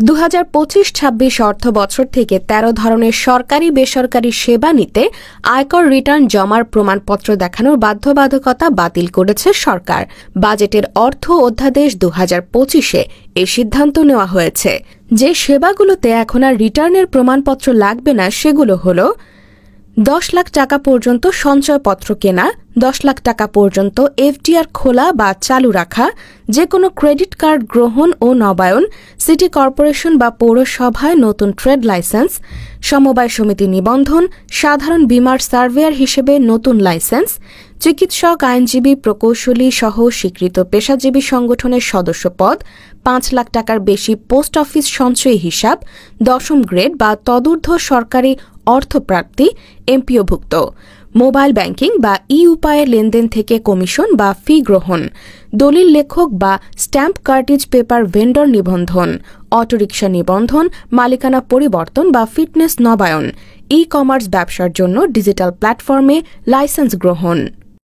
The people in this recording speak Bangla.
2025-26 অর্থবছর থেকে 13 ধরনের সরকারি বেসরকারি সেবা নিতে আয়কর রিটার্ন জমার প্রমাণপত্র দেখানোর বাধ্যবাধকতা বাতিল করেছে সরকার। বাজেটের অর্থ অধ্যাদেশ 2025-এ এই সিদ্ধান্ত নেওয়া হয়েছে। যে সেবাগুলোতে এখন আর রিটার্নের প্রমাণপত্র লাগবে না সেগুলো হল 10 লাখ টাকা পর্যন্ত সঞ্চয়পত্র কেনা, 10 লাখ টাকা পর্যন্ত এফডিআর খোলা বা চালু রাখা, যে কোনো ক্রেডিট কার্ড গ্রহণ ও নবায়ন, সিটি কর্পোরেশন বা পৌরসভায় নতুন ট্রেড লাইসেন্স, সমবায় সমিতি নিবন্ধন, সাধারণ বীমার সার্ভেয়ার হিসেবে নতুন লাইসেন্স, চিকিৎসক, আইনজীবী, প্রকৌশলী সহ স্বীকৃত পেশাজীবী সংগঠনের সদস্য পদ, 5 লাখ টাকার বেশি পোস্ট অফিস সঞ্চয়ী হিসাব, 10ম গ্রেড বা তদূর্ধ্ব সরকারি অর্থপ্রাপ্তি, এমপিওভুক্ত, মোবাইল ব্যাংকিং বা উপায়ে লেনদেন থেকে কমিশন বা ফি গ্রহণ, দলিল লেখক বা স্ট্যাম্প কার্টিজ পেপার ভেন্ডর নিবন্ধন, অটোরিকশা নিবন্ধন, মালিকানা পরিবর্তন বা ফিটনেস নবায়ন, ই কমার্স ব্যবসার জন্য ডিজিটাল প্ল্যাটফর্মে লাইসেন্স গ্রহণ।